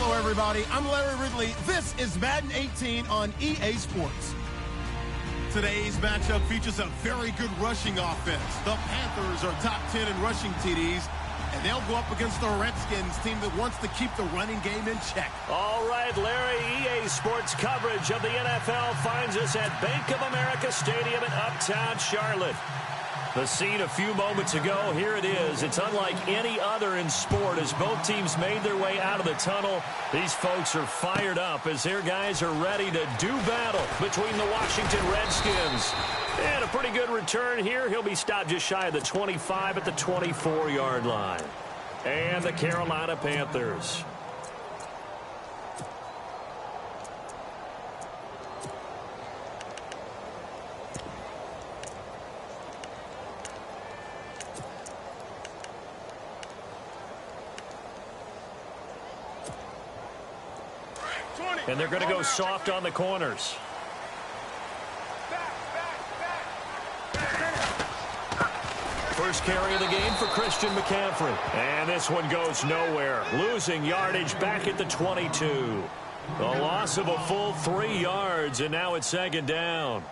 Hello, everybody. I'm Larry Ridley. This is Madden 18 on EA Sports. Today's matchup features a very good rushing offense. The Panthers are top 10 in rushing TDs, and they'll go up against the Redskins team that wants to keep the running game in check. All right, Larry, EA Sports coverage of the NFL finds us at Bank of America Stadium in Uptown Charlotte. The scene a few moments ago, here it is. It's unlike any other in sport as both teams made their way out of the tunnel. These folks are fired up as their guys are ready to do battle between the Washington Redskins. And a pretty good return here. He'll be stopped just shy of the 25 at the 24-yard line. And the Carolina Panthers. And they're going to go soft on the corners. First carry of the game for Christian McCaffrey. And this one goes nowhere. Losing yardage back at the 22. A loss of a full 3 yards, and now it's second down.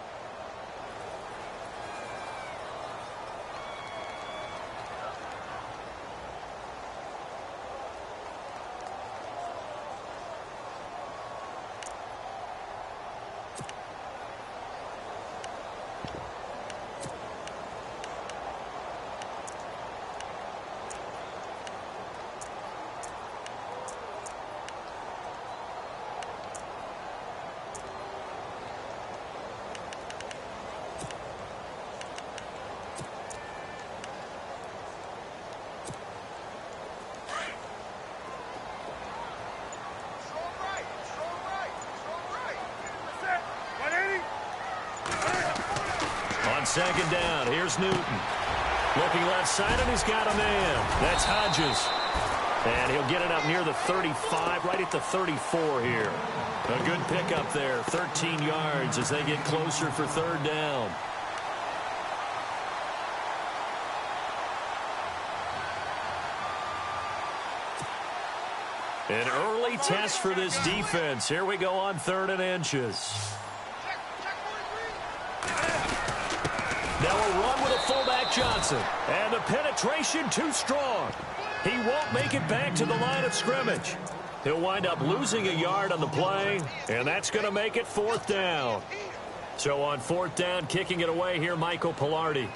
Second down. Here's Newton. Looking left side, and he's got a man. That's Hodges. And he'll get it up near the 35, right at the 34 here. A good pickup there. 13 yards as they get closer for third down. An early test for this defense. Here we go on 3rd and inches. Now a run with a fullback Johnson. And the penetration too strong. He won't make it back to the line of scrimmage. He'll wind up losing a yard on the play, and that's going to make it 4th down. So on 4th down, kicking it away here, Michael Pilardi.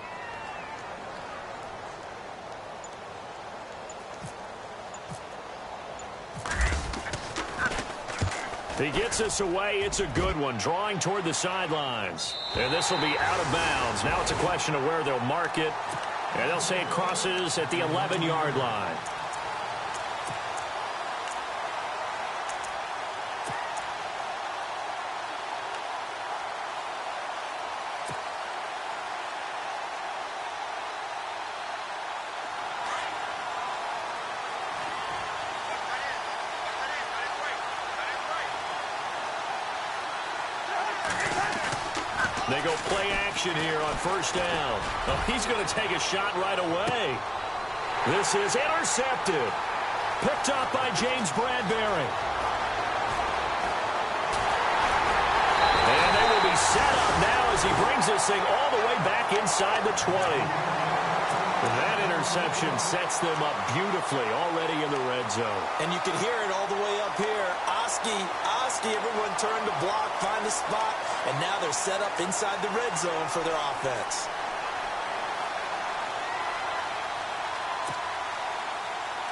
He gets us away. It's a good one, drawing toward the sidelines. And this will be out of bounds. Now it's a question of where they'll mark it. And they'll say it crosses at the 11-yard line. They go play action here on 1st down. Oh, he's going to take a shot right away. This is intercepted. Picked up by James Bradbury. And they will be set up now as he brings this thing all the way back inside the 20. That interception sets them up beautifully already in the red zone. And you can hear it all the way up here. Oski, everyone turned to block, find a spot, and now they're set up inside the red zone for their offense.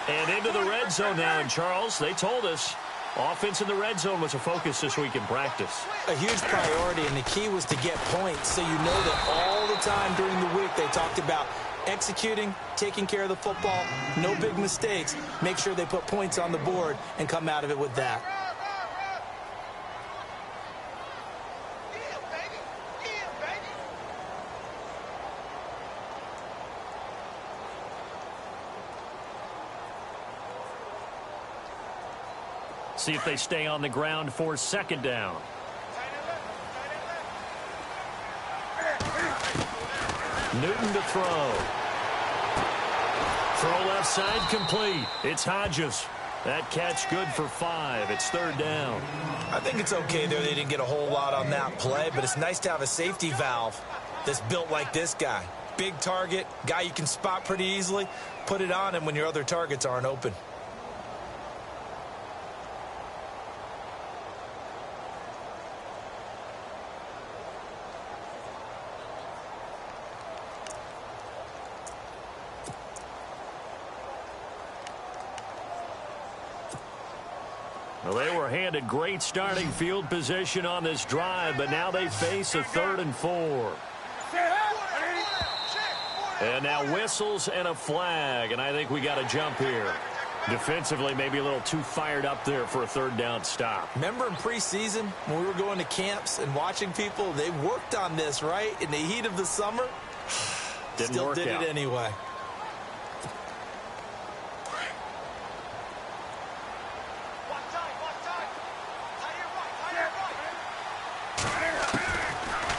And into the red zone now, and Charles, they told us offense in the red zone was a focus this week in practice. A huge priority, and the key was to get points, so you know that all the time during the week they talked about executing, taking care of the football, no big mistakes, make sure they put points on the board and come out of it with that. See if they stay on the ground for 2nd down. Newton to throw. Throw left side complete. It's Hodges. That catch good for 5. It's 3rd down. I think it's okay there. They didn't get a whole lot on that play, but it's nice to have a safety valve that's built like this guy. Big target, guy you can spot pretty easily. Put it on him when your other targets aren't open. Well, they were handed great starting field position on this drive, but now they face a 3rd and 4. And now whistles and a flag, and I think we got a jump here. Defensively, maybe a little too fired up there for a 3rd down stop. Remember in preseason when we were going to camps and watching people, they worked on this, right? In the heat of the summer, Still did it anyway.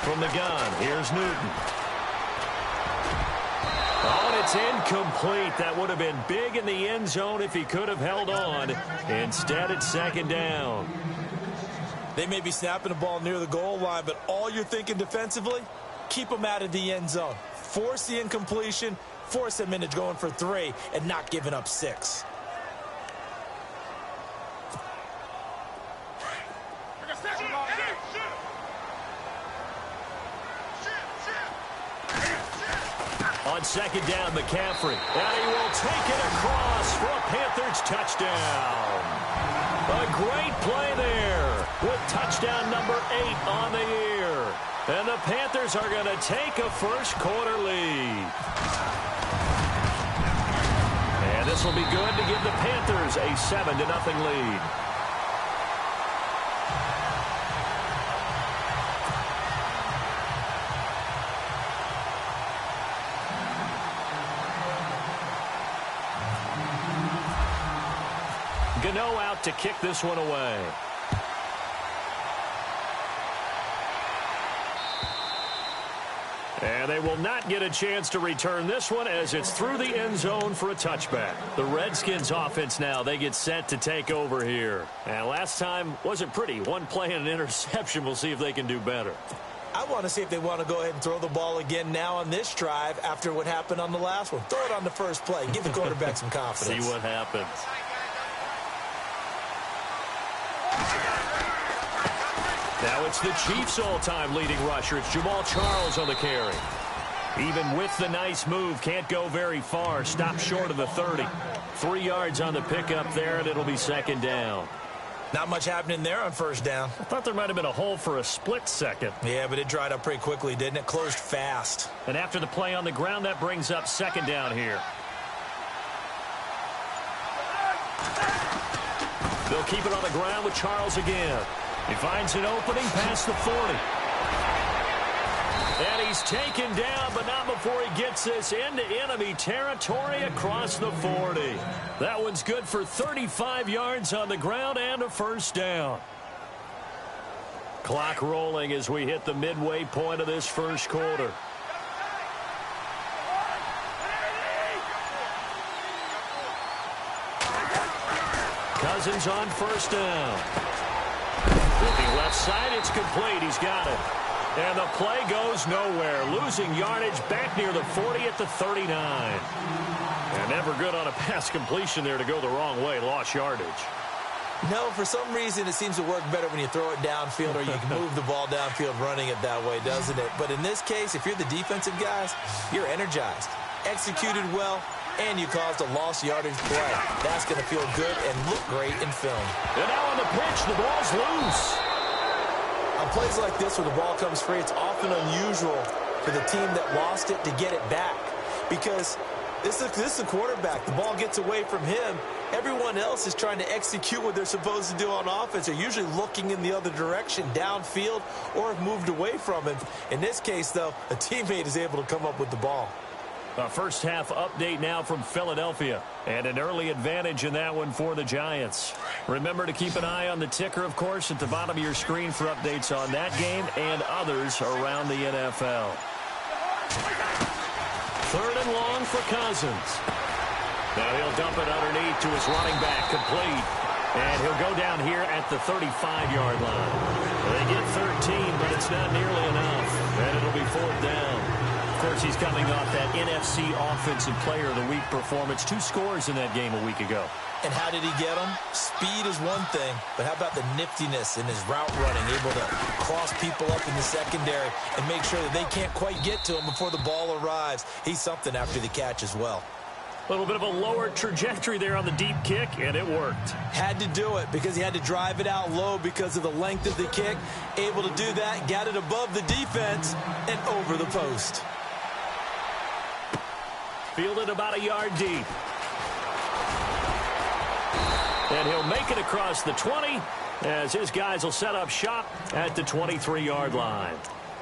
From the gun, here's Newton. Oh, and it's incomplete. That would have been big in the end zone if he could have held on. Instead, it's 2nd down. They may be snapping the ball near the goal line, but all you're thinking defensively, keep them out of the end zone. Force the incompletion, force them into going for 3, and not giving up 6. On 2nd down, McCaffrey. And he will take it across for a Panthers touchdown. A great play there with touchdown number 8 on the year. And the Panthers are going to take a first-quarter lead. And this will be good to give the Panthers a 7-0 lead. Gano out to kick this one away. And they will not get a chance to return this one as it's through the end zone for a touchback. The Redskins offense now, they get set to take over here. And last time wasn't pretty. One play and an interception. We'll see if they can do better. I want to see if they want to go ahead and throw the ball again now on this drive after what happened on the last one. Throw it on the first play. Give the quarterback some confidence. See what happens. Now it's the Chiefs' all-time leading rusher. It's Jamal Charles on the carry. Even with the nice move, can't go very far. Stopped short of the 30. 3 yards on the pickup there, and it'll be 2nd down. Not much happening there on 1st down. I thought there might have been a hole for a split second. Yeah, but it dried up pretty quickly, didn't it? Closed fast. And after the play on the ground, that brings up 2nd down here. They'll keep it on the ground with Charles again. He finds an opening past the 40. And he's taken down, but not before he gets this into enemy territory across the 40. That one's good for 35 yards on the ground and a 1st down. Clock rolling as we hit the midway point of this first quarter. Cousins on 1st down. Looking left side, it's complete. He's got it. And the play goes nowhere. Losing yardage back near the 40 at the 39. And never good on a pass completion there to go the wrong way. Lost yardage. No, for some reason it seems to work better when you throw it downfield or you can move the ball downfield running it that way, doesn't it? But in this case, if you're the defensive guys, you're energized, executed well, and you caused a lost yardage play. That's going to feel good and look great in film. And now on the pitch, the ball's loose. On plays like this where the ball comes free, it's often unusual for the team that lost it to get it back because this is the quarterback. The ball gets away from him. Everyone else is trying to execute what they're supposed to do on offense. They're usually looking in the other direction, downfield, or have moved away from him. In this case, though, a teammate is able to come up with the ball. A first half update now from Philadelphia. And an early advantage in that one for the Giants. Remember to keep an eye on the ticker, of course, at the bottom of your screen for updates on that game and others around the NFL. 3rd and long for Cousins. Now he'll dump it underneath to his running back, complete. And he'll go down here at the 35-yard line. They get 13, but it's not nearly enough. And it'll be 4th down. Of course, he's coming off that NFC Offensive Player of the Week performance. 2 scores in that game a week ago. And how did he get them? Speed is one thing, but how about the niftiness in his route running, able to cross people up in the secondary and make sure that they can't quite get to him before the ball arrives. He's something after the catch as well. A little bit of a lower trajectory there on the deep kick, and it worked. Had to do it because he had to drive it out low because of the length of the kick. Able to do that, got it above the defense and over the post. Fielded about a yard deep. And he'll make it across the 20 as his guys will set up shop at the 23-yard line.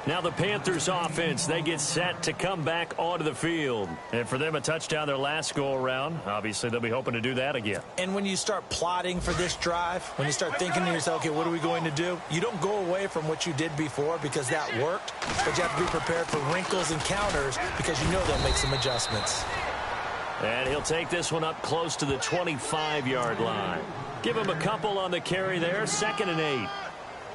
Now the Panthers offense, they get set to come back onto the field. And for them, a touchdown their last go-around. Obviously, they'll be hoping to do that again. And when you start plotting for this drive, when you start thinking to yourself, okay, what are we going to do? You don't go away from what you did before because that worked, but you have to be prepared for wrinkles and counters because you know they'll make some adjustments. And he'll take this one up close to the 25-yard line. Give him a couple on the carry there, 2nd and 8.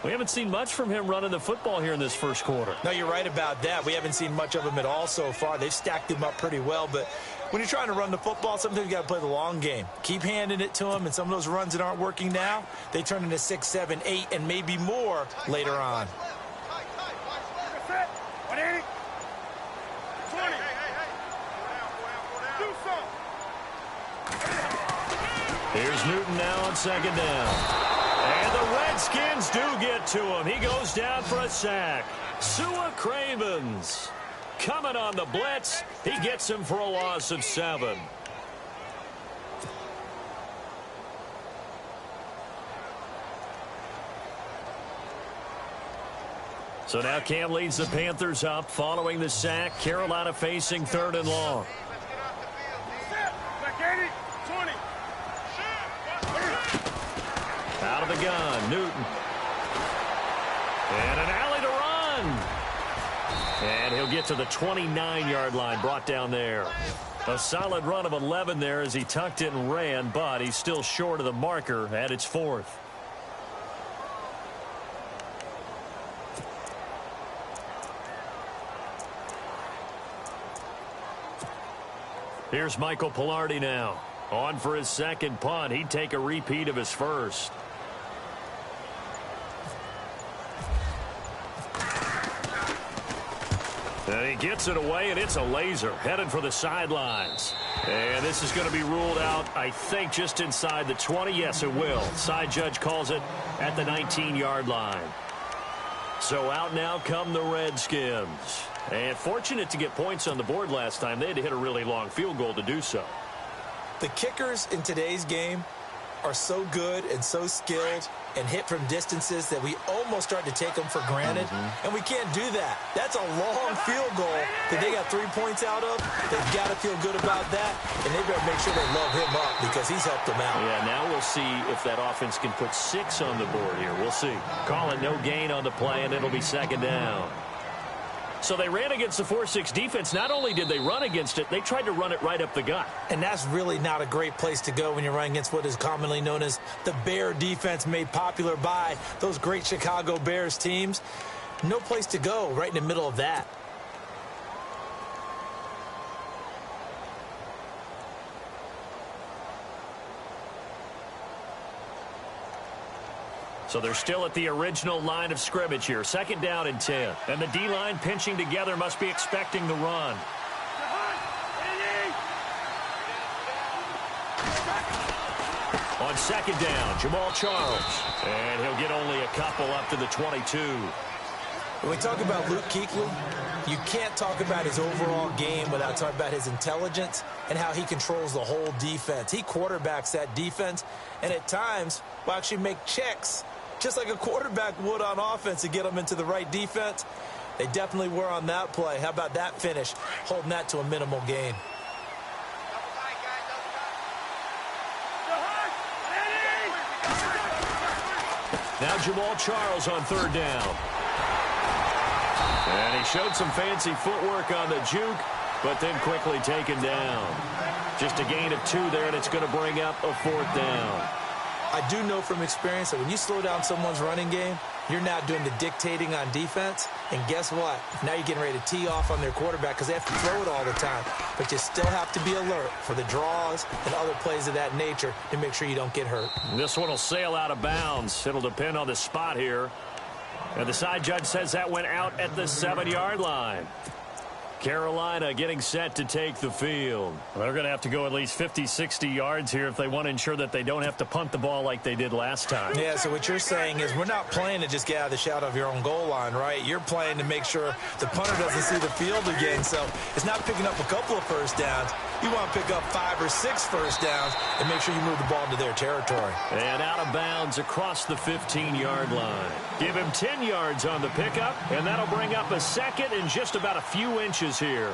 We haven't seen much from him running the football here in this first quarter. No, you're right about that. We haven't seen much of him at all so far. They've stacked him up pretty well, but when you're trying to run the football, sometimes you got to play the long game. Keep handing it to him, and some of those runs that aren't working now, they turn into 6, 7, 8, and maybe more later on. Here's Newton now on 2nd down. And the Redskins do get to him. He goes down for a sack. Sua Cravens coming on the blitz. He gets him for a loss of 7. So now Cam leads the Panthers up following the sack. Carolina facing 3rd and long. Out of the gun, Newton. And an alley to run. And he'll get to the 29-yard line, brought down there. A solid run of 11 there as he tucked it and ran, but he's still short of the marker at its 4th. Here's Michael Pilardi now. On for his 2nd punt. He'd take a repeat of his first. And he gets it away, and it's a laser. Headed for the sidelines. And this is going to be ruled out, I think, just inside the 20. Yes, it will. Side judge calls it at the 19-yard line. So out now come the Redskins. And fortunate to get points on the board last time. They had to hit a really long field goal to do so. The kickers in today's game are so good and so skilled and hit from distances that we almost start to take them for granted. And we can't do that. That's a long field goal that they got 3 points out of. They've got to feel good about that, and they better make sure they love him up because he's helped them out. Yeah, now we'll see if that offense can put 6 on the board here. We'll see. Call it no gain on the play, and it'll be 2nd down. So they ran against the 4-6 defense. Not only did they run against it, they tried to run it right up the gut. And that's really not a great place to go when you're running against what is commonly known as the Bear defense, made popular by those great Chicago Bears teams. No place to go right in the middle of that. So they're still at the original line of scrimmage here. 2nd down and 10. And the D-line pinching together must be expecting the run. On 2nd down, Jamal Charles. And he'll get only a couple up to the 22. When we talk about Luke Kuechly, you can't talk about his overall game without talking about his intelligence and how he controls the whole defense. He quarterbacks that defense, and at times will actually make checks just like a quarterback would on offense to get them into the right defense. They definitely were on that play. How about that finish, holding that to a minimal gain. Now Jamal Charles on 3rd down. And he showed some fancy footwork on the juke, but then quickly taken down. Just a gain of 2 there, and it's going to bring up a 4th down. I do know from experience that when you slow down someone's running game, you're now doing the dictating on defense. And guess what? Now you're getting ready to tee off on their quarterback because they have to throw it all the time. But you still have to be alert for the draws and other plays of that nature to make sure you don't get hurt. This one will sail out of bounds. It'll depend on the spot here. And the side judge says that went out at the 7-yard line. Carolina getting set to take the field. They're going to have to go at least 50, 60 yards here if they want to ensure that they don't have to punt the ball like they did last time. Yeah, so what you're saying is we're not playing to just get out of the shadow of your own goal line, right? You're playing to make sure the punter doesn't see the field again. So it's not picking up a couple of first downs. You want to pick up 5 or 6 first downs and make sure you move the ball into their territory. And out of bounds across the 15-yard line. Give him 10 yards on the pickup, and that'll bring up a 2nd and just about a few inches here.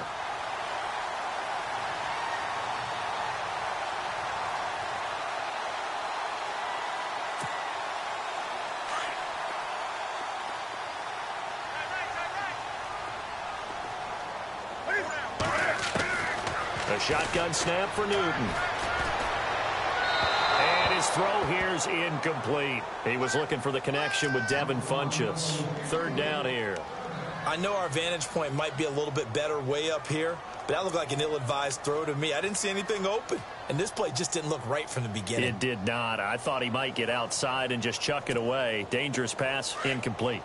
A shotgun snap for Newton. And his throw here's incomplete. He was looking for the connection with Devin Funchess. 3rd down here. I know our vantage point might be a little bit better way up here, but that looked like an ill-advised throw to me. I didn't see anything open, and this play just didn't look right from the beginning. It did not. I thought he might get outside and just chuck it away. Dangerous pass, incomplete.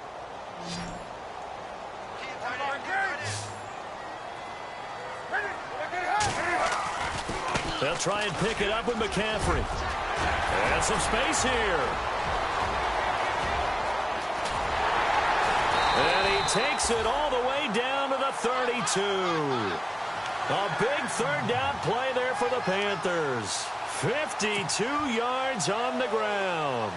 They'll try and pick it up with McCaffrey. And some space here. And he takes it all the way down to the 32. A big 3rd down play there for the Panthers. 52 yards on the ground.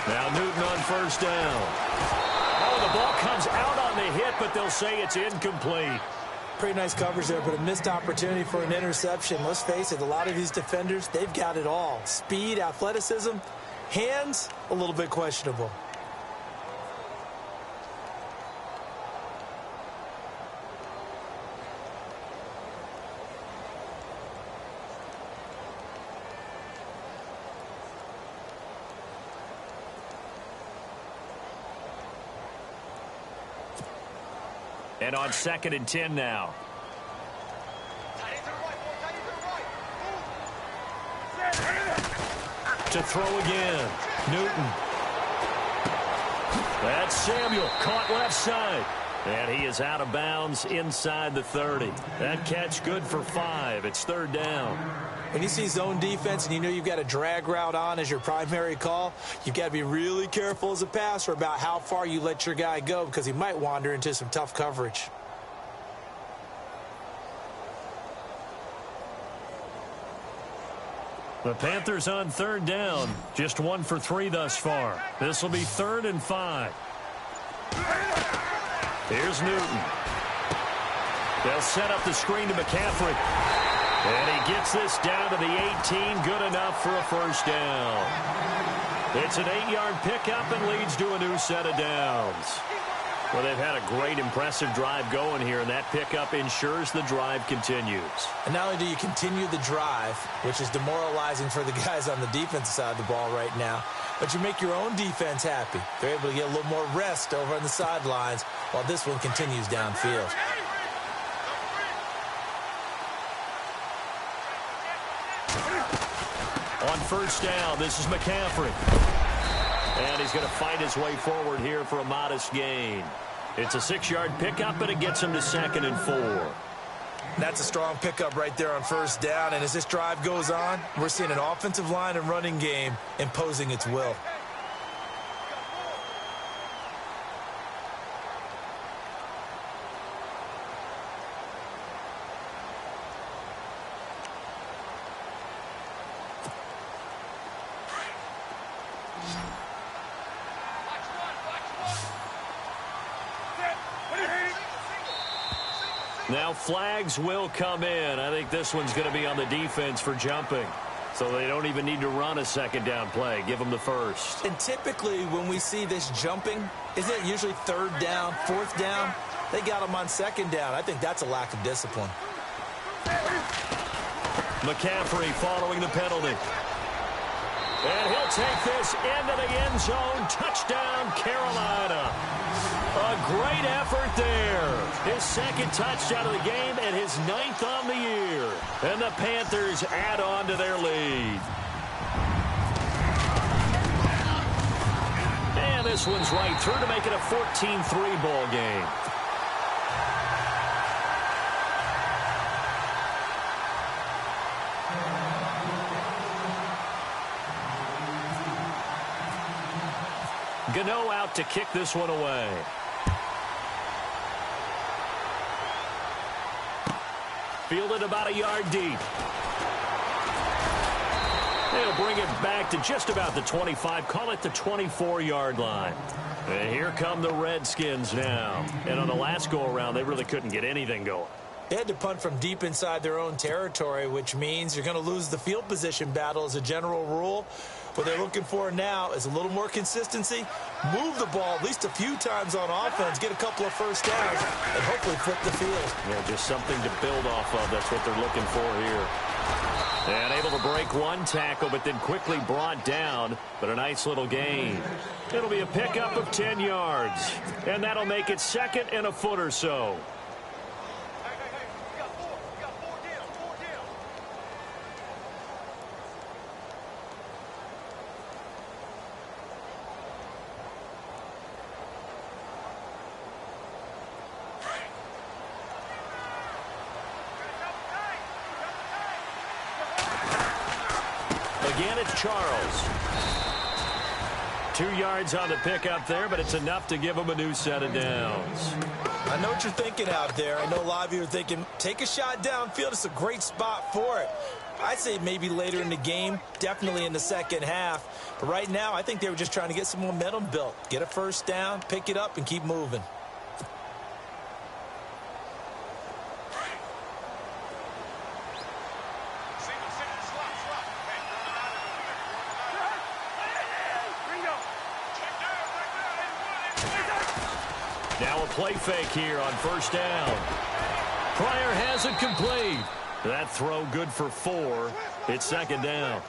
Now Newton on 1st down. Oh, the ball comes out on the hit, but they'll say it's incomplete. Pretty nice coverage there, but a missed opportunity for an interception. Let's face it, a lot of these defenders, they've got it all. Speed, athleticism, hands, a little bit questionable. And on 2nd and 10 now. To throw again. Newton. That's Samuel. Caught left side. And he is out of bounds inside the 30. That catch good for 5. It's 3rd down. When you see zone defense and you know you've got a drag route on as your primary call, you've got to be really careful as a passer about how far you let your guy go because he might wander into some tough coverage. The Panthers on 3rd down. Just 1 for 3 thus far. This will be 3rd and 5. Here's Newton. They'll set up the screen to McCaffrey. And he gets this down to the 18. Good enough for a 1st down. It's an 8-yard pickup and leads to a new set of downs. Well, they've had a great, impressive drive going here, and that pickup ensures the drive continues. And not only do you continue the drive, which is demoralizing for the guys on the defensive side of the ball right now, but you make your own defense happy. They're able to get a little more rest over on the sidelines while this one continues downfield. On 1st down, this is McCaffrey. And he's going to fight his way forward here for a modest gain. It's a 6-yard pickup, but it gets him to 2nd and 4. That's a strong pickup right there on 1st down. And as this drive goes on, we're seeing an offensive line and running game imposing its will. Now flags will come in. I think this one's going to be on the defense for jumping. So they don't even need to run a second down play. Give them the first. And typically when we see this jumping, isn't it usually third down, fourth down? They got them on second down. I think that's a lack of discipline. McCaffrey following the penalty. And he'll take this into the end zone. Touchdown, Carolina. A great effort there. His second touchdown of the game and his 9th on the year. And the Panthers add on to their lead. And this one's right through to make it a 14-3 ball game. Gano out to kick this one away. Fielded about a yard deep. They'll bring it back to just about the 25. Call it the 24-yard line. And here come the Redskins now. And on the last go-around, they really couldn't get anything going. They had to punt from deep inside their own territory, which means you're going to lose the field position battle as a general rule. What they're looking for now is a little more consistency, move the ball at least a few times on offense, get a couple of first downs, and hopefully flip the field. Yeah, just something to build off of. That's what they're looking for here. And able to break one tackle, but then quickly brought down, but a nice little gain. It'll be a pickup of 10 yards, and that'll make it second and a foot or so. Again, it's Charles. 2 yards on the pickup there, but it's enough to give him a new set of downs. I know what you're thinking out there. I know a lot of you are thinking, take a shot downfield. It's a great spot for it. I'd say maybe later in the game, definitely in the second half. But right now, I think they were just trying to get some momentum built. Get a first down, pick it up, and keep moving. Now a play fake here on first down. Pryor has it complete. That throw good for 4. It's second down.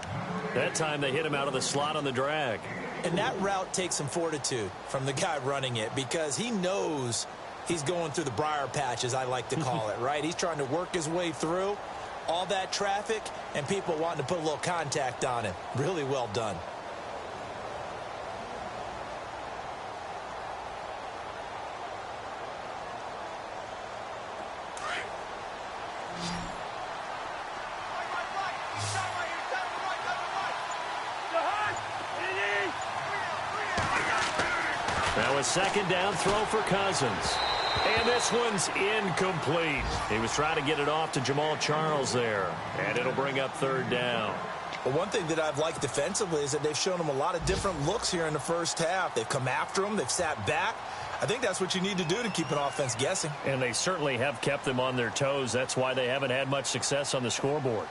That time they hit him out of the slot on the drag. And that route takes some fortitude from the guy running it because he knows he's going through the briar patch, as I like to call it, right? He's trying to work his way through all that traffic and people wanting to put a little contact on him. Really well done. Now a second down throw for Cousins. And this one's incomplete. He was trying to get it off to Jamal Charles there. And it'll bring up third down. Well, one thing that I've liked defensively is that they've shown him a lot of different looks here in the first half. They've come after him. They've sat back. I think that's what you need to do to keep an offense guessing. And they certainly have kept them on their toes. That's why they haven't had much success on the scoreboard.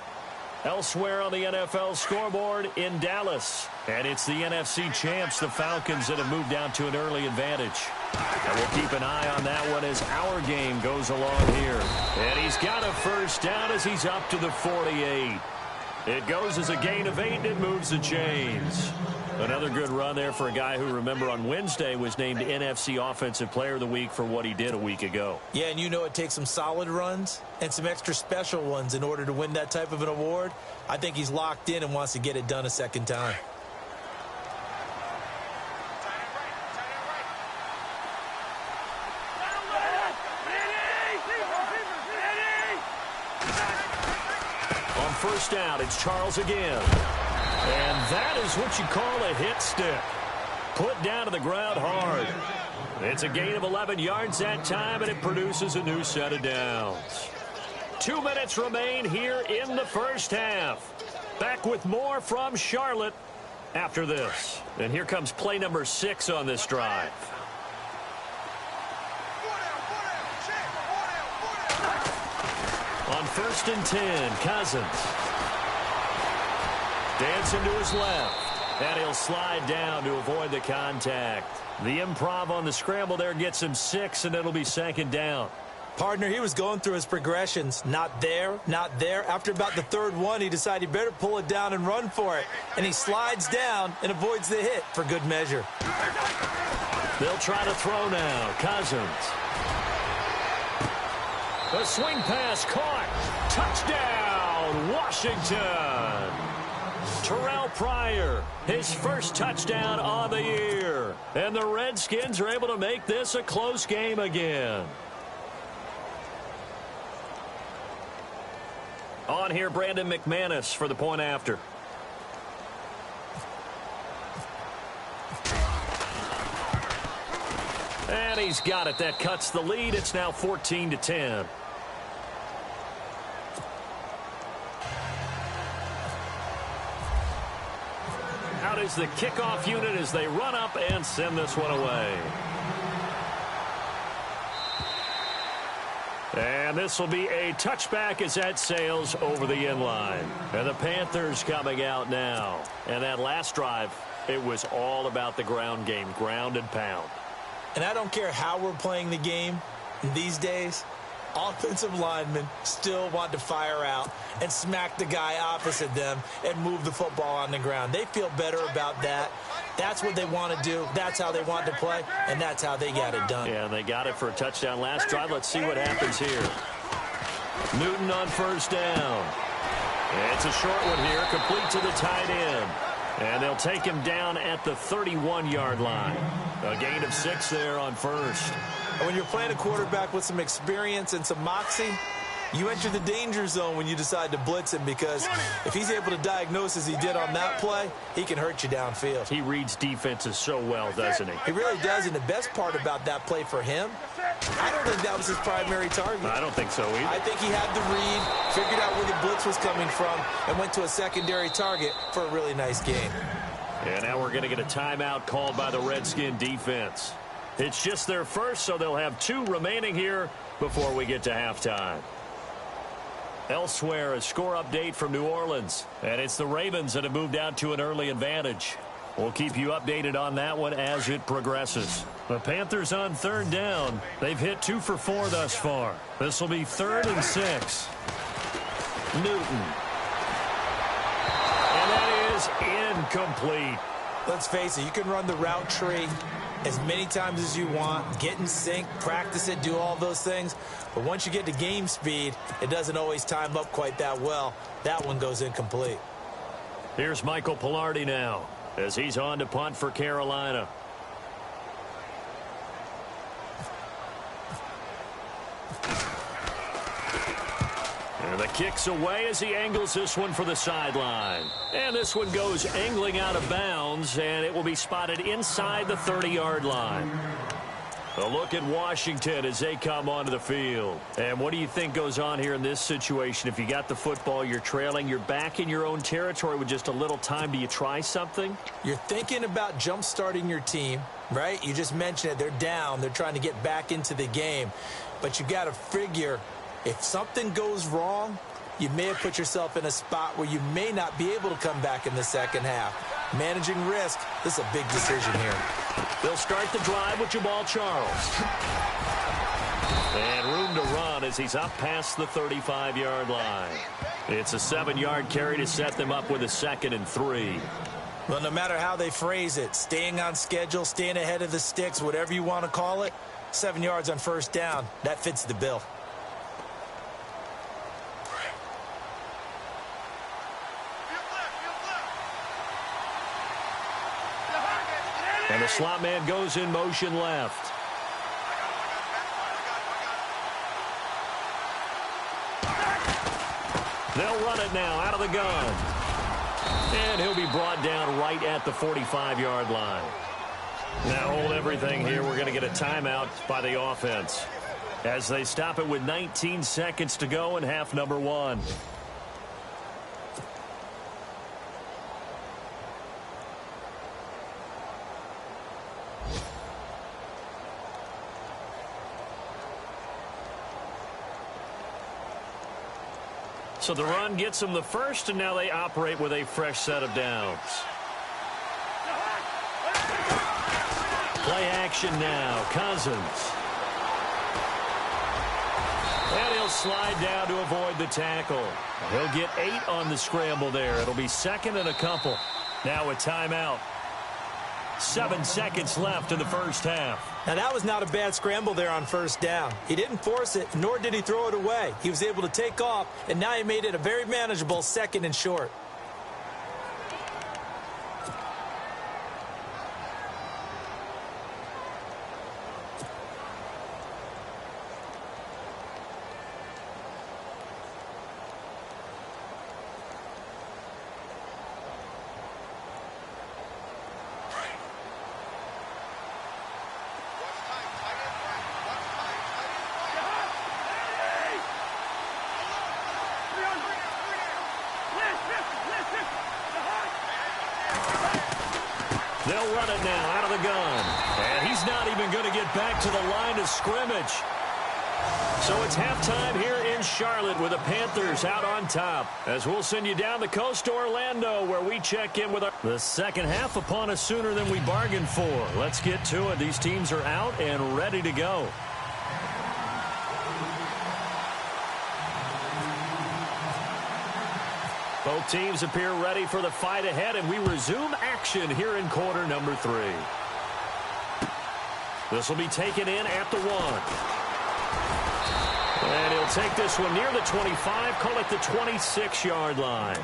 Elsewhere on the NFL scoreboard in Dallas. And it's the NFC champs, the Falcons, that have moved down to an early advantage. And we'll keep an eye on that one as our game goes along here. And he's got a first down as he's up to the 48. It goes as a gain of 8, and it moves the chains. Another good run there for a guy who, remember, on Wednesday was named NFC Offensive Player of the Week for what he did a week ago. Yeah, and you know it takes some solid runs and some extra special ones in order to win that type of an award. I think he's locked in and wants to get it done a second time. On first down, it's Charles again. And that is what you call a hit stick. Put down to the ground hard. It's a gain of 11 yards that time, and it produces a new set of downs. 2 minutes remain here in the first half. Back with more from Charlotte after this. And here comes play number 6 on this drive. on 1st and 10. Cousins. Dancing to his left. And he'll slide down to avoid the contact. The improv on the scramble there gets him 6, and it'll be 2nd down. Partner, he was going through his progressions. Not there, not there. After about the 3rd one, he decided he better pull it down and run for it. And he slides down and avoids the hit for good measure. They'll try to throw now. Cousins. The swing pass caught. Touchdown, Washington. Terrell Pryor, his first touchdown on the year. And the Redskins are able to make this a close game again. On here, Brandon McManus for the point after. And he's got it. That cuts the lead. It's now 14-10. Out is the kickoff unit as they run up and send this one away. And this will be a touchback as that sails over the end line. And the Panthers coming out now. And that last drive, it was all about the ground game, ground and pound. And I don't care how we're playing the game these days, offensive linemen still want to fire out and smack the guy opposite them and move the football on the ground. They feel better about that. That's what they want to do. That's how they want to play, and that's how they got it done. Yeah, and they got it for a touchdown last drive. Let's see what happens here. Newton on 1st down. It's a short one here, complete to the tight end. And they'll take him down at the 31-yard line. A gain of 6 there on 1st. And when you're playing a quarterback with some experience and some moxie, you enter the danger zone when you decide to blitz him, because if he's able to diagnose as he did on that play, he can hurt you downfield. He reads defenses so well, doesn't he? He really does, and the best part about that play for him, I don't think that was his primary target. I don't think so either. I think he had the read, figured out where the blitz was coming from, and went to a secondary target for a really nice gain. And now we're going to get a timeout called by the Redskin defense. It's just their first, so they'll have 2 remaining here before we get to halftime. Elsewhere, a score update from New Orleans. And it's the Ravens that have moved out to an early advantage. We'll keep you updated on that one as it progresses. The Panthers on 3rd down. They've hit 2 for 4 thus far. This will be 3rd and 6. Newton. And that is incomplete. Let's face it, you can run the route tree as many times as you want, get in sync, practice it, do all those things. But once you get to game speed, it doesn't always time up quite that well. That one goes incomplete. Here's Michael Pilardi now as he's on to punt for Carolina. And the kick's away as he angles this one for the sideline. And this one goes angling out of bounds, and it will be spotted inside the 30-yard line. A look at Washington as they come onto the field. And what do you think goes on here in this situation? If you got the football, you're trailing, you're back in your own territory with just a little time. Do you try something? You're thinking about jump-starting your team, right? You just mentioned it. They're down. They're trying to get back into the game. But you got to figure, if something goes wrong, you may have put yourself in a spot where you may not be able to come back in the second half. Managing risk, this is a big decision here. They'll start the drive with Jamal Charles. And room to run as he's up past the 35-yard line. It's a 7-yard carry to set them up with a 2nd and 3. Well, no matter how they phrase it, staying on schedule, staying ahead of the sticks, whatever you want to call it, 7 yards on 1st down, that fits the bill. And the slot man goes in motion left. They'll run it now out of the gun. And he'll be brought down right at the 45-yard line. Now hold everything here. We're going to get a timeout by the offense as they stop it with 19 seconds to go in half number 1. So the run gets them the first, and now they operate with a fresh set of downs. Play action now. Cousins. And he'll slide down to avoid the tackle. He'll get 8 on the scramble there. It'll be second and a couple. Now a timeout. 7 seconds left in the first half. Now, that was not a bad scramble there on first down. He didn't force it, nor did he throw it away. He was able to take off, and now he made it a very manageable second and short. They'll run it now out of the gun. And he's not even going to get back to the line of scrimmage. So it's halftime here in Charlotte with the Panthers out on top. As we'll send you down the coast to Orlando, where we check in with the second half upon us sooner than we bargained for. Let's get to it. These teams are out and ready to go. Both teams appear ready for the fight ahead, and we resume action here in quarter number 3. This will be taken in at the 1. And he'll take this one near the 25, call it the 26-yard line.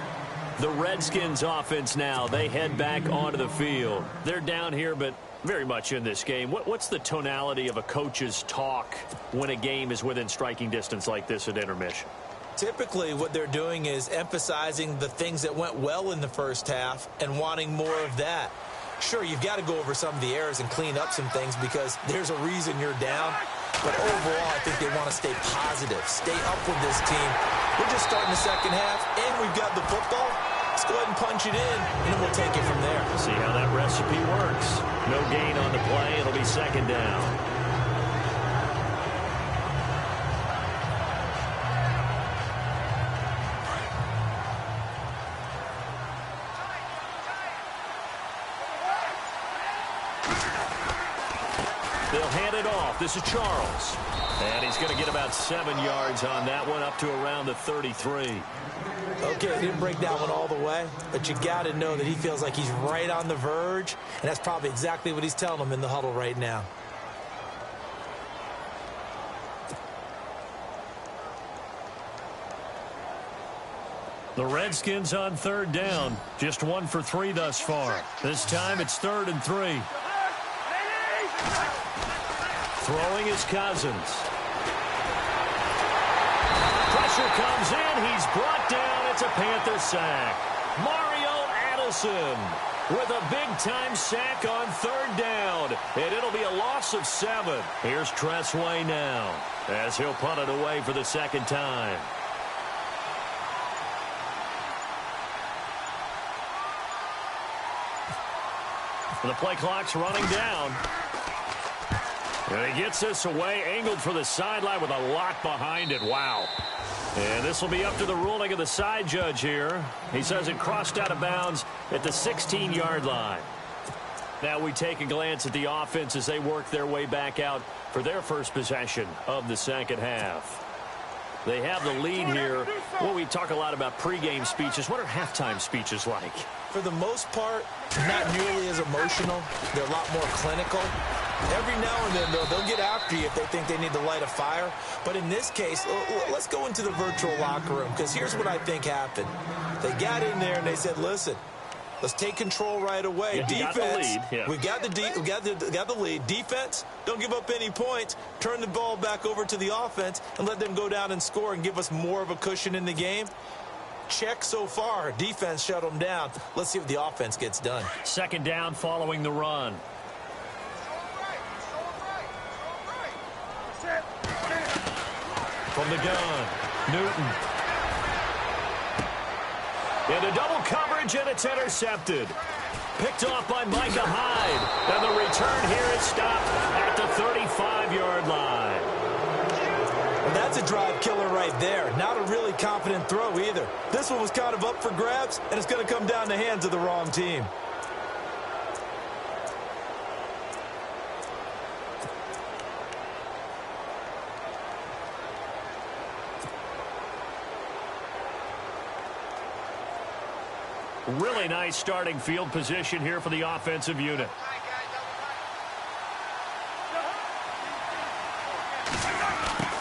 The Redskins offense now, they head back onto the field. They're down here, but very much in this game. What's the tonality of a coach's talk when a game is within striking distance like this at intermission? Typically, what they're doing is emphasizing the things that went well in the first half and wanting more of that. Sure, you've got to go over some of the errors and clean up some things because there's a reason you're down. But overall, I think they want to stay positive, stay up with this team. We're just starting the second half, and we've got the football. Let's go ahead and punch it in, and then we'll take it from there. See how that recipe works. No gain on the play. It'll be second down. They'll hand it off. This is Charles. And he's going to get about 7 yards on that one, up to around the 33. Okay, he didn't break that one all the way, but you got to know that he feels like he's right on the verge, and that's probably exactly what he's telling them in the huddle right now. The Redskins on third down. Just 1 for 3 thus far. This time it's 3rd and 3. Throwing is Cousins. Pressure comes in. He's brought down. It's a Panther sack. Mario Addison with a big-time sack on third down. And it'll be a loss of 7. Here's Tressway now as he'll punt it away for the second time. The play clock's running down. And he gets this away, angled for the sideline with a lot behind it. Wow. And this will be up to the ruling of the side judge here. He says it crossed out of bounds at the 16-yard line. Now we take a glance at the offense as they work their way back out for their first possession of the second half. They have the lead here. Well, we talk a lot about pregame speeches. What are halftime speeches like? For the most part, not nearly as emotional. They're a lot more clinical. Every now and then, though, they'll get after you if they think they need to light a fire. But in this case, let's go into the virtual locker room, because here's what I think happened. They got in there and they said, listen, let's take control right away. Yeah, defense, we got the lead. Defense, don't give up any points. Turn the ball back over to the offense and let them go down and score and give us more of a cushion in the game. Check so far. Defense shut them down. Let's see what the offense gets done. Second down following the run. From the gun, Newton. Into double coverage, and it's intercepted. Picked off by Micah Hyde. And the return here is stopped at the 35-yard line. That That's a drive killer right there. Not a really confident throw either. This one was kind of up for grabs, and it's going to come down the hands of the wrong team. Really nice starting field position here for the offensive unit.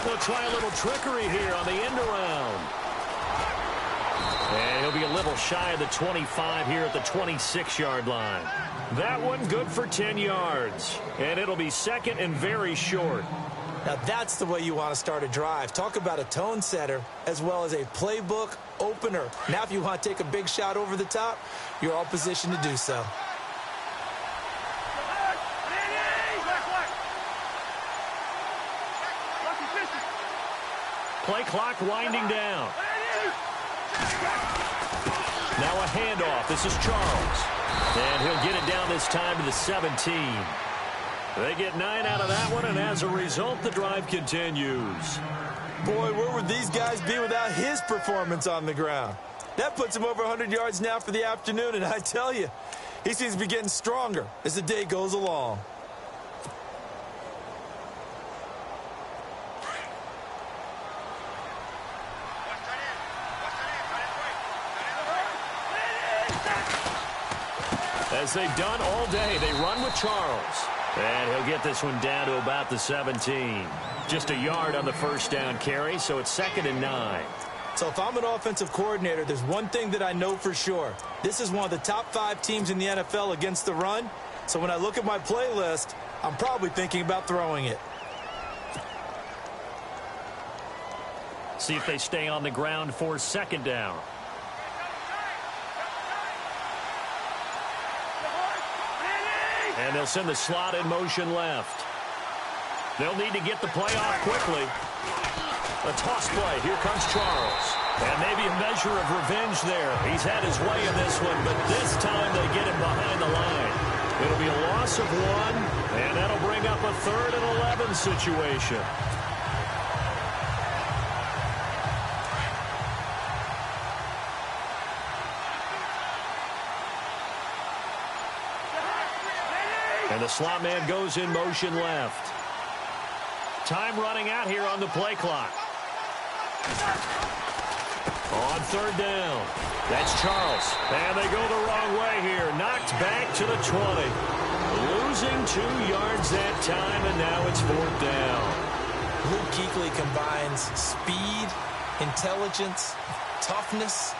They'll try a little trickery here on the end around. And he'll be a little shy of the 25 here at the 26-yard line. That one good for 10 yards. And it'll be second and very short. Now that's the way you want to start a drive. Talk about a tone setter as well as a playbook opener. Now if you want to take a big shot over the top, you're all positioned to do so. Play clock winding down. Now a handoff. This is Charles. And he'll get it down this time to the 17. They get 9 out of that one, and as a result, the drive continues. Boy, where would these guys be without his performance on the ground? That puts him over 100 yards now for the afternoon, and I tell you, he seems to be getting stronger as the day goes along. As they've done all day, they run with Charles. And he'll get this one down to about the 17. Just a yard on the first down carry, so it's 2nd and 9. So if I'm an offensive coordinator, there's one thing that I know for sure. This is one of the top 5 teams in the NFL against the run. So when I look at my playlist, I'm probably thinking about throwing it. See if they stay on the ground for 2nd down. And they'll send the slot in motion left. They'll need to get the play off quickly. A toss play. Here comes Charles. And maybe a measure of revenge there. He's had his way in this one, but this time they get him behind the line. It'll be a loss of 1, and that'll bring up a 3rd and 11 situation. And the slot man goes in motion left. Time running out here on the play clock. On 3rd down. That's Charles. And they go the wrong way here. Knocked back to the 20. Losing 2 yards that time, and now it's 4th down. Luke Kuechly combines speed, intelligence, toughness,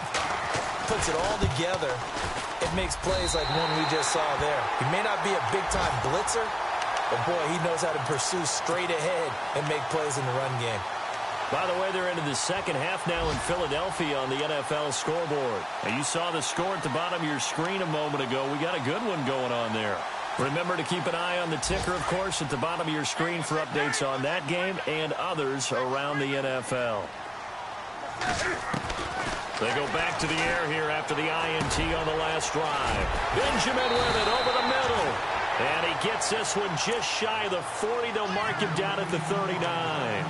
puts it all together. It makes plays like one we just saw there. He may not be a big-time blitzer, but, boy, he knows how to pursue straight ahead and make plays in the run game. By the way, they're into the second half now in Philadelphia on the NFL scoreboard. And you saw the score at the bottom of your screen a moment ago. We got a good one going on there. Remember to keep an eye on the ticker, of course, at the bottom of your screen for updates on that game and others around the NFL. They go back to the air here after the INT on the last drive. Benjamin with it over the middle. And he gets this one just shy of the 40. They'll mark him down at the 39.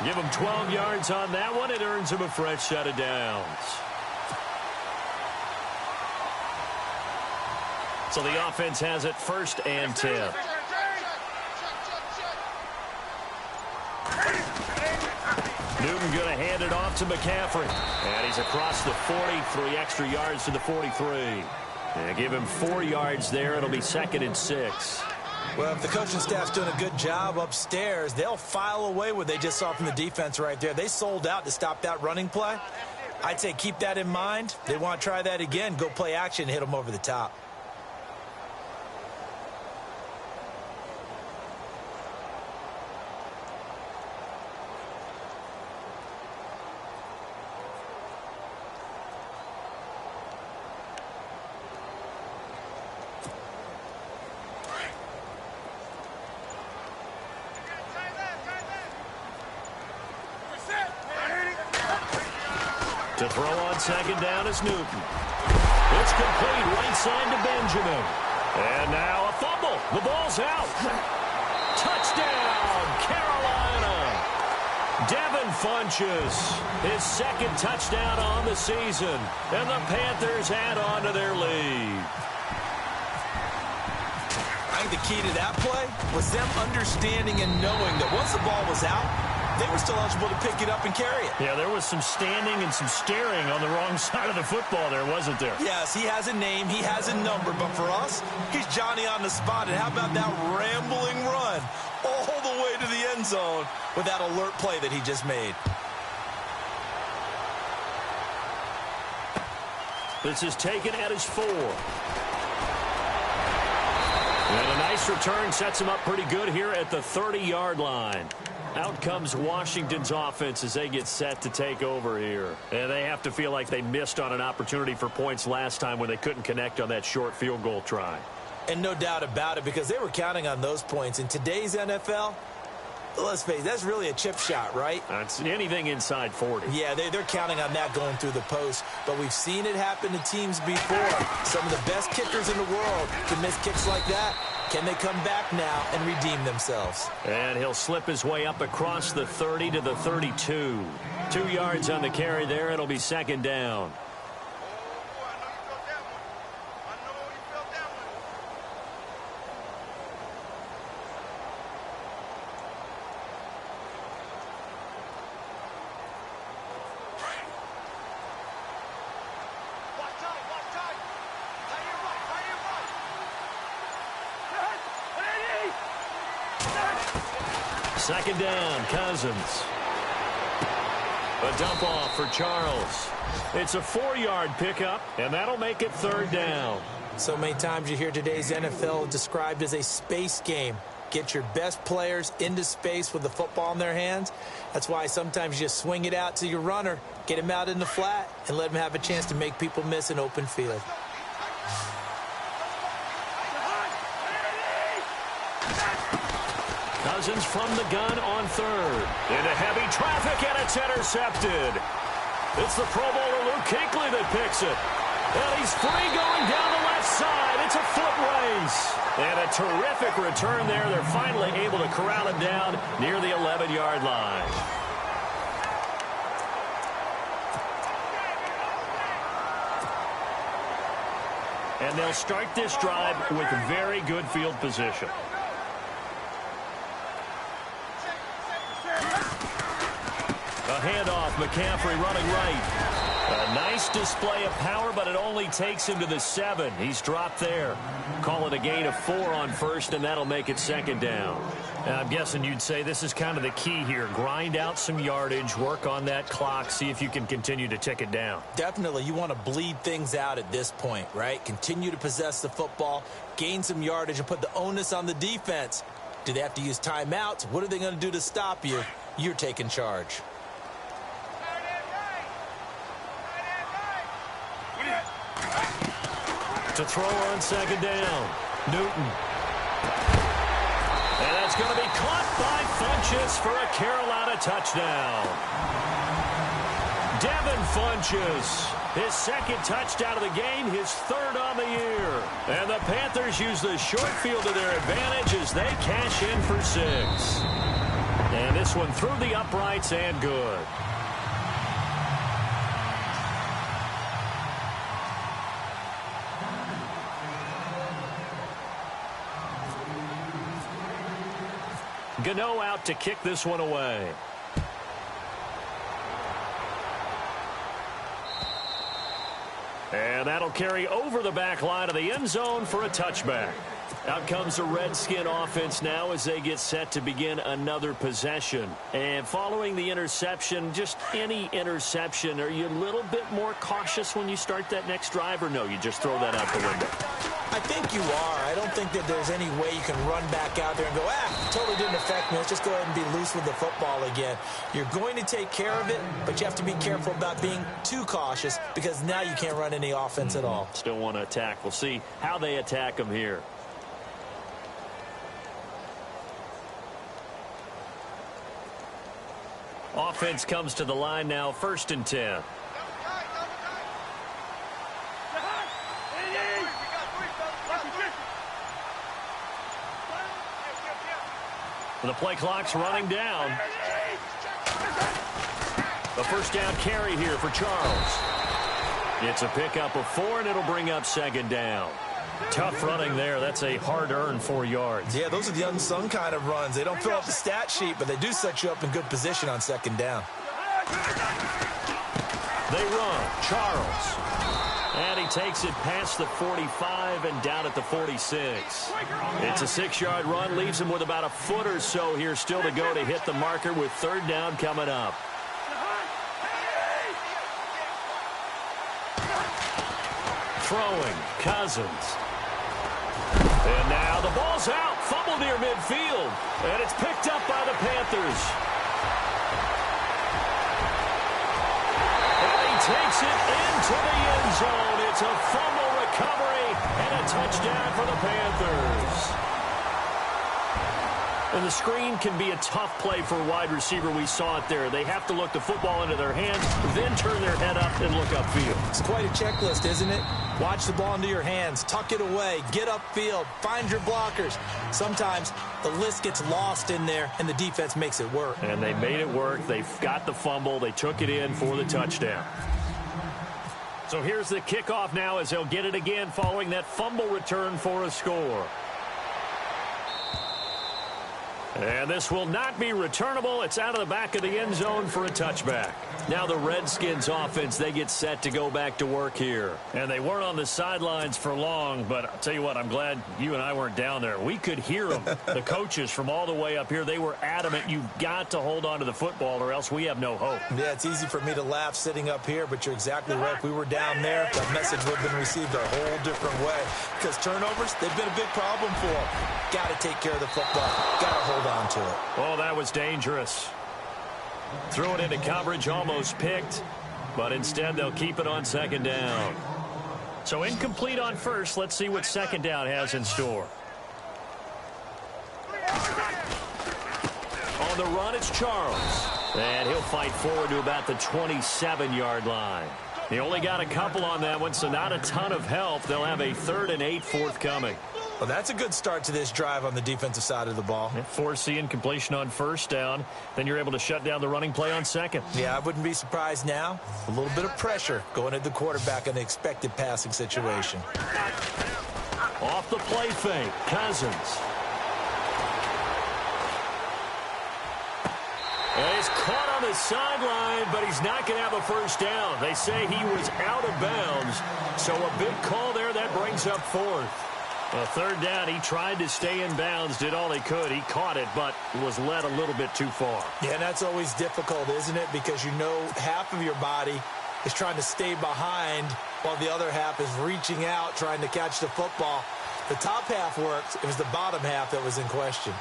Give him 12 yards on that one. It earns him a fresh set of downs. So the offense has it 1st and 10. Newton going to hand it off to McCaffrey. And he's across the 40, 3 extra yards to the 43. And give him 4 yards there. It'll be 2nd and 6. Well, if the coaching staff's doing a good job upstairs, they'll file away what they just saw from the defense right there. They sold out to stop that running play. I'd say keep that in mind. They want to try that again. Go play action and hit them over the top. To throw on 2nd down is Newton. It's complete right side to Benjamin. And now a fumble. The ball's out. Touchdown, Carolina. Devin Funchess, his second touchdown on the season, and the Panthers add on to their lead. I think the key to that play was them understanding and knowing that once the ball was out, they were still eligible to pick it up and carry it. Yeah, there was some standing and some staring on the wrong side of the football there, wasn't there? Yes, he has a name, he has a number, but for us, he's Johnny on the spot. And how about that rambling run all the way to the end zone with that alert play that he just made? This is taken at his 4. And a nice return sets him up pretty good here at the 30-yard line. Out comes Washington's offense as they get set to take over here. And they have to feel like they missed on an opportunity for points last time when they couldn't connect on that short field goal try. And no doubt about it, because they were counting on those points. In today's NFL, let's face it, that's really a chip shot, right? It's anything inside 40. Yeah, they're counting on that going through the post. But we've seen it happen to teams before. Some of the best kickers in the world can miss kicks like that. Can they come back now and redeem themselves? And he'll slip his way up across the 30 to the 32. 2 yards on the carry there. It'll be second down. Second down, Cousins. A dump off for Charles. It's a 4-yard pickup, and that'll make it third down. So many times you hear today's NFL described as a space game. Get your best players into space with the football in their hands. That's why sometimes you just swing it out to your runner, get him out in the flat, and let him have a chance to make people miss an open field. Cousins from the gun on third. Into heavy traffic, and it's intercepted. It's the Pro Bowler Luke Kuechly that picks it. And he's free going down the left side. It's a foot race. And a terrific return there. They're finally able to corral him down near the 11-yard line. And they'll start this drive with very good field position. A handoff, McCaffrey running right. A nice display of power, but it only takes him to the 7. He's dropped there. Call it a gain of 4 on first, and that'll make it second down. Now, I'm guessing you'd say this is kind of the key here. Grind out some yardage, work on that clock, see if you can continue to tick it down. Definitely. You want to bleed things out at this point, right? Continue to possess the football, gain some yardage, and put the onus on the defense. Do they have to use timeouts? What are they going to do to stop you? You're taking charge. To throw on second down, Newton. And that's going to be caught by Funchess for a Carolina touchdown. Devin Funchess, his second touchdown of the game, his third on the year. And the Panthers use the short field to their advantage as they cash in for 6. And this one through the uprights and good. Gano out to kick this one away. And that'll carry over the back line of the end zone for a touchback. Out comes the Redskin offense now as they get set to begin another possession. And following the interception, just any interception, are you a little bit more cautious when you start that next drive, or no, you just throw that out the window? I think you are. I don't think that there's any way you can run back out there and go, totally didn't affect me. Let's just go ahead and be loose with the football again. You're going to take care of it, but you have to be careful about being too cautious because now you can't run any offense at all. Still want to attack. We'll see how they attack them here. Offense comes to the line now, 1st and 10. The play clock's running down. A first down carry here for Charles. It's a pickup of 4, and it'll bring up second down. Tough running there. That's a hard-earned 4 yards. Yeah, those are the unsung kind of runs. They don't fill up the stat sheet, but they do set you up in good position on second down. They run. Charles. And he takes it past the 45 and down at the 46. It's a 6-yard run. Leaves him with about a foot or so here still to go to hit the marker with third down coming up. Throwing. Cousins. And now the ball's out. Fumble near midfield. And it's picked up by the Panthers. And he takes it into the end zone. It's a fumble recovery and a touchdown for the Panthers. And the screen can be a tough play for a wide receiver. We saw it there. They have to look the football into their hands, then turn their head up and look upfield. It's quite a checklist, isn't it? Watch the ball into your hands, tuck it away, get upfield, find your blockers. Sometimes the list gets lost in there, and the defense makes it work. And they made it work. They got the fumble. They took it in for the touchdown. So here's the kickoff now as they'll get it again following that fumble return for a score. And this will not be returnable. It's out of the back of the end zone for a touchback. Now the Redskins offense, they get set to go back to work here. And they weren't on the sidelines for long, but I'll tell you what, I'm glad you and I weren't down there. We could hear them, the coaches from all the way up here. They were adamant, you've got to hold on to the football or else we have no hope. Yeah, it's easy for me to laugh sitting up here, but you're exactly right. If we were down there, that message would have been received a whole different way. Because turnovers, they've been a big problem for them. Got to take care of the football. Got to hold on to it. Oh, that was dangerous. Threw it into coverage, almost picked, but instead they'll keep it on second down. So incomplete on first. Let's see what second down has in store. On the run, it's Charles. And he'll fight forward to about the 27-yard line. He only got a couple on that one, so not a ton of help. They'll have a 3rd and 8 forthcoming. Well, that's a good start to this drive on the defensive side of the ball. Force the incompletion on first down. Then you're able to shut down the running play on second. Yeah, I wouldn't be surprised now. A little bit of pressure going at the quarterback in the expected passing situation. Off the play fake, Cousins. And he's caught on the sideline, but he's not going to have a first down. They say he was out of bounds. So a big call there. That brings up 4th. Well, 3rd down, he tried to stay in bounds, did all he could. He caught it, but was led a little bit too far. Yeah, and that's always difficult, isn't it? Because you know half of your body is trying to stay behind while the other half is reaching out, trying to catch the football. The top half worked. It was the bottom half that was in question.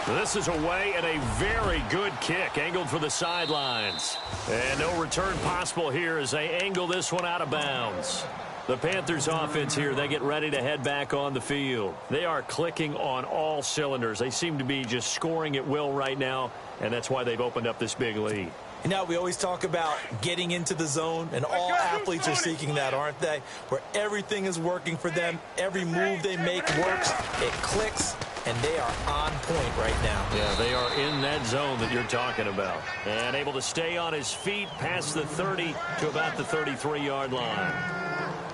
This is away and a very good kick angled for the sidelines. And no return possible here as they angle this one out of bounds. The Panthers offense here, they get ready to head back on the field. They are clicking on all cylinders. They seem to be just scoring at will right now, and that's why they've opened up this big lead. You know, we always talk about getting into the zone, and all athletes are seeking that, aren't they? Where everything is working for them, every move they make works, it clicks, and they are on point right now. Yeah, they are in that zone that you're talking about. And able to stay on his feet past the 30 to about the 33-yard line.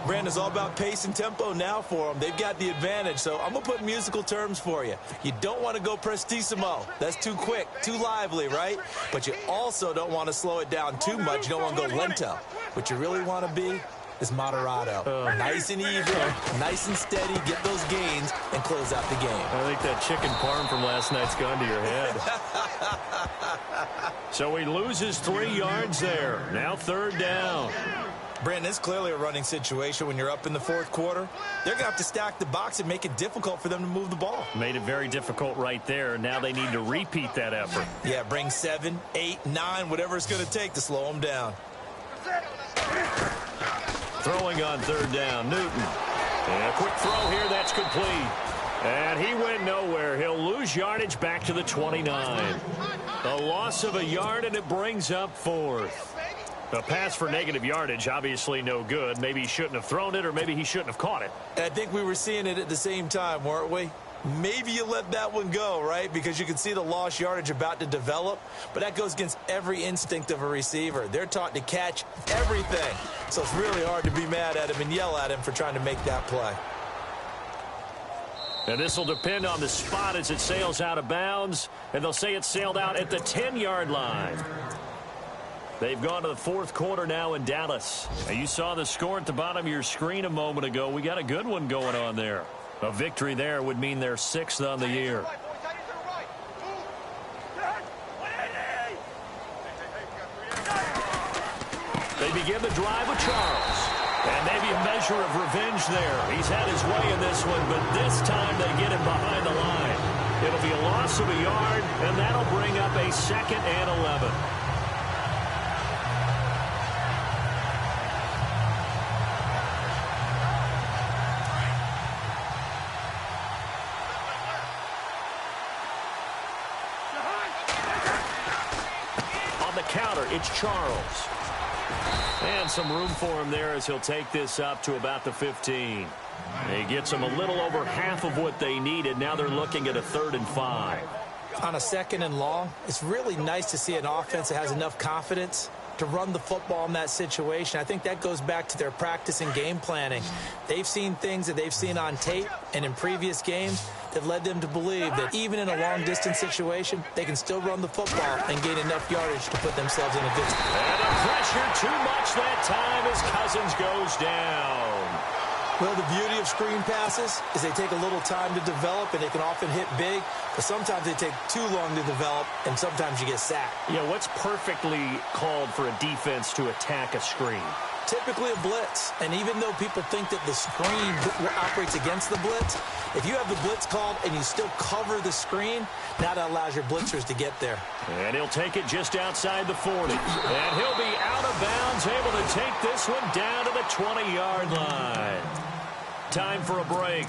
Brandon's all about pace and tempo now for them. They've got the advantage, so I'm going to put musical terms for you. You don't want to go prestissimo. That's too quick, too lively, right? But you also don't want to slow it down too much. You don't want to go lento. What you really want to be is moderato. Nice and even, nice and steady, get those gains, and close out the game. I think that chicken parm from last night's gone to your head. So he loses 3 yards there. Now 3rd down. Brandon, it's clearly a running situation when you're up in the 4th quarter. They're going to have to stack the box and make it difficult for them to move the ball. Made it very difficult right there. Now they need to repeat that effort. Yeah, bring 7, 8, 9, whatever it's going to take to slow them down. Throwing on 3rd down, Newton. And a quick throw here, that's complete. And he went nowhere. He'll lose yardage back to the 29. A loss of a yard, and it brings up 4th. A pass for negative yardage, obviously no good. Maybe he shouldn't have thrown it, or maybe he shouldn't have caught it. I think we were seeing it at the same time, weren't we? maybe you let that one go, right? Because you can see the lost yardage about to develop, but that goes against every instinct of a receiver. They're taught to catch everything, so it's really hard to be mad at him and yell at him for trying to make that play. And this will depend on the spot as it sails out of bounds, and they'll say it sailed out at the 10-yard line. They've gone to the fourth quarter now in Dallas. Now, you saw the score at the bottom of your screen a moment ago. We got a good one going on there. A victory there would mean they're 6th on the year. They begin the drive with Charles. And maybe a measure of revenge there. He's had his way in this one, but this time they get him behind the line. It'll be a loss of a yard, and that'll bring up a 2nd and 11. On the counter, it's Charles. And some room for him there as he'll take this up to about the 15. He gets them a little over half of what they needed. Now they're looking at a 3rd and 5. On a 2nd and long, it's really nice to see an offense that has enough confidence to run the football in that situation. I think that goes back to their practice and game planning. They've seen things that they've seen on tape and in previous games that led them to believe that even in a long-distance situation, they can still run the football and gain enough yardage to put themselves in a good spot. And a pressure too much that time as Cousins goes down. Well, the beauty of screen passes is they take a little time to develop, and they can often hit big, but sometimes they take too long to develop, and sometimes you get sacked. Yeah, what's perfectly called for a defense to attack a screen? Typically a blitz, and even though people think that the screen operates against the blitz, if you have the blitz called and you still cover the screen, that allows your blitzers to get there. And he'll take it just outside the 40. And he'll be out of bounds, able to take this one down to the 20-yard line. Time for a break.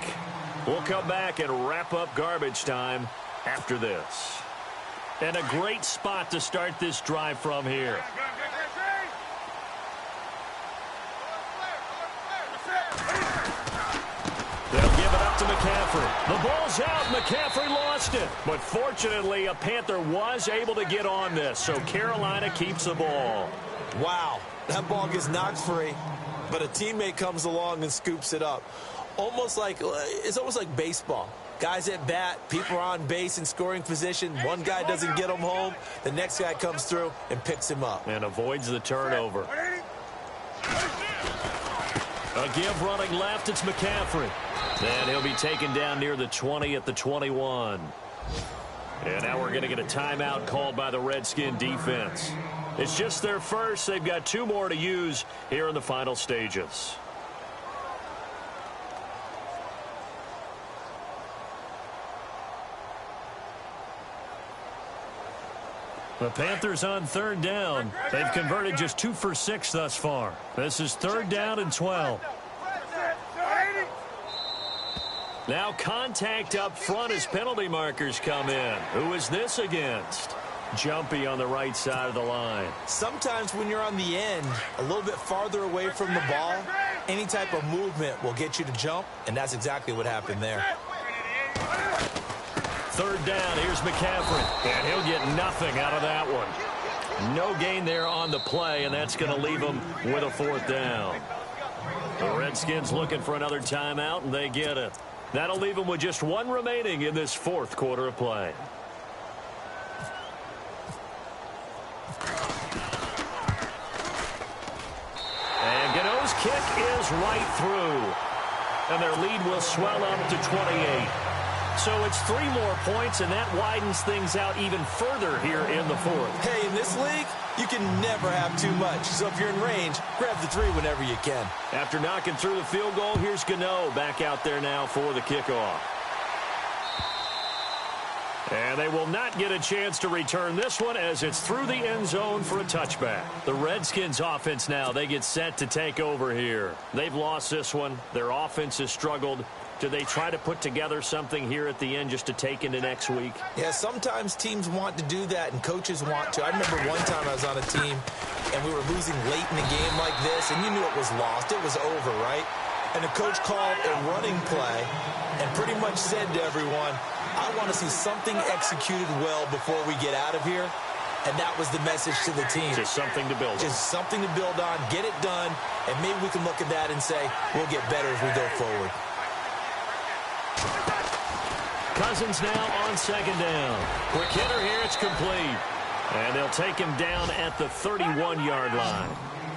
We'll come back and wrap up garbage time after this. And a great spot to start this drive from here. They'll give it up to McCaffrey. The ball's out. McCaffrey lost it. But fortunately, a Panther was able to get on this, so Carolina keeps the ball. Wow, that ball gets knocked free, but a teammate comes along and scoops it up. It's almost like baseball. Guys at bat, people are on base in scoring position. One guy doesn't get him home. The next guy comes through and picks him up. And avoids the turnover. A give running left, it's McCaffrey. And he'll be taken down near the 20 at the 21. And now we're going to get a timeout called by the Redskin defense. It's just their first. They've got 2 more to use here in the final stages. The Panthers on 3rd down. They've converted just 2 for 6 thus far. This is 3rd down and 12. Now contact up front as penalty markers come in. Who is this against? Jumpy on the right side of the line. Sometimes when you're on the end, a little bit farther away from the ball, any type of movement will get you to jump, and that's exactly what happened there. 3rd down, here's McCaffrey, and he'll get nothing out of that one. No gain there on the play, and that's going to leave him with a 4th down. The Redskins looking for another timeout, and they get it. That'll leave them with just 1 remaining in this 4th quarter of play. And Gano's kick is right through. And their lead will swell up to 28. So it's 3 more points, and that widens things out even further here in the 4th. Hey, in this league, you can never have too much. So if you're in range, grab the 3 whenever you can. After knocking through the field goal, here's Gano back out there now for the kickoff. And they will not get a chance to return this one as it's through the end zone for a touchback. The Redskins offense now, they get set to take over here. They've lost this one. Their offense has struggled. Do they try to put together something here at the end just to take into next week? Yeah, sometimes teams want to do that and coaches want to. I remember one time I was on a team and we were losing late in a game like this, and you knew it was lost. It was over, right? and the coach called a running play and pretty much said to everyone, I want to see something executed well before we get out of here. And that was the message to the team. Just something to build on. Just something to build on, get it done, and maybe we can look at that and say, we'll get better as we go forward. Cousins now on second down. Quick hitter here, it's complete. And they'll take him down at the 31-yard line.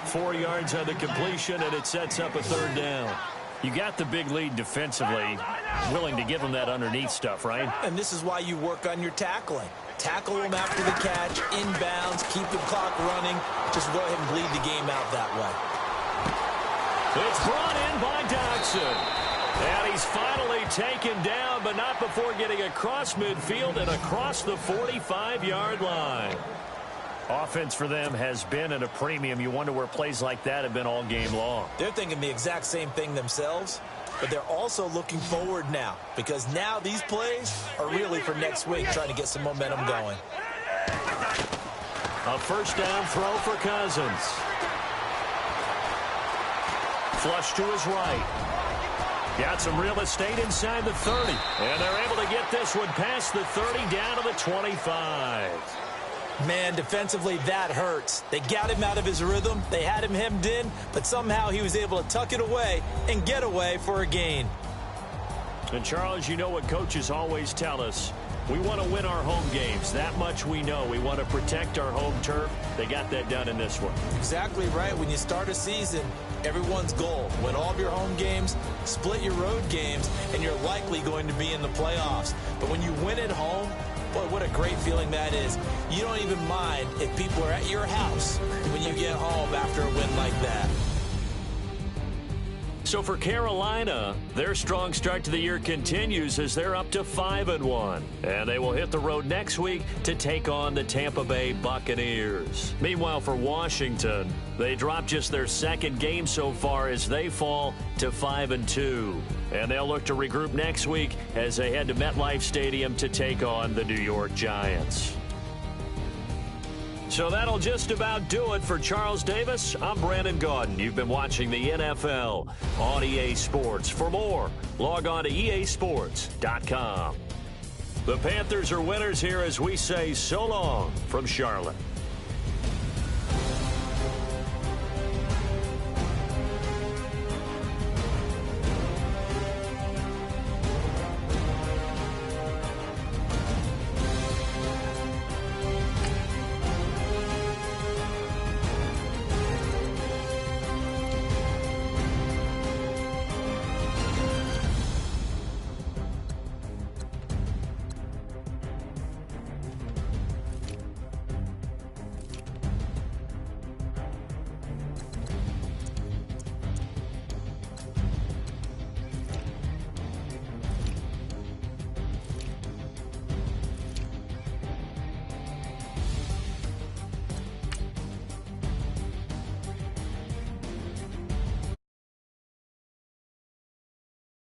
4 yards on the completion, and it sets up a third down. You got the big lead defensively, willing to give them that underneath stuff, right? And this is why you work on your tackling. Tackle them after the catch, inbounds, keep the clock running. Just go ahead and bleed the game out that way. It's brought in by Dodson. And he's finally taken down, but not before getting across midfield and across the 45-yard line. Offense for them has been at a premium. You wonder where plays like that have been all game long. They're thinking the exact same thing themselves, but they're also looking forward now because now these plays are really for next week, trying to get some momentum going. A first down throw for Cousins. Flush to his right. Got some real estate inside the 30. And they're able to get this one past the 30 down to the 25. Man, defensively, that hurts. They got him out of his rhythm. They had him hemmed in, but somehow he was able to tuck it away and get away for a gain. And, Charles, you know what coaches always tell us. We want to win our home games. That much we know. We want to protect our home turf. They got that done in this one. Exactly right. When you start a season, everyone's goal, win all of your home games, split your road games, and you're likely going to be in the playoffs. But when you win at home, boy, what a great feeling that is. You don't even mind if people are at your house when you get home after a win like that. So for Carolina, their strong start to the year continues as they're up to 5-1. And they will hit the road next week to take on the Tampa Bay Buccaneers. Meanwhile, for Washington, they dropped just their second game so far as they fall to 5-2. And they'll look to regroup next week as they head to MetLife Stadium to take on the New York Giants. So that'll just about do it for Charles Davis. I'm Brandon Gaudin. You've been watching the NFL on EA Sports. For more, log on to easports.com. The Panthers are winners here as we say so long from Charlotte.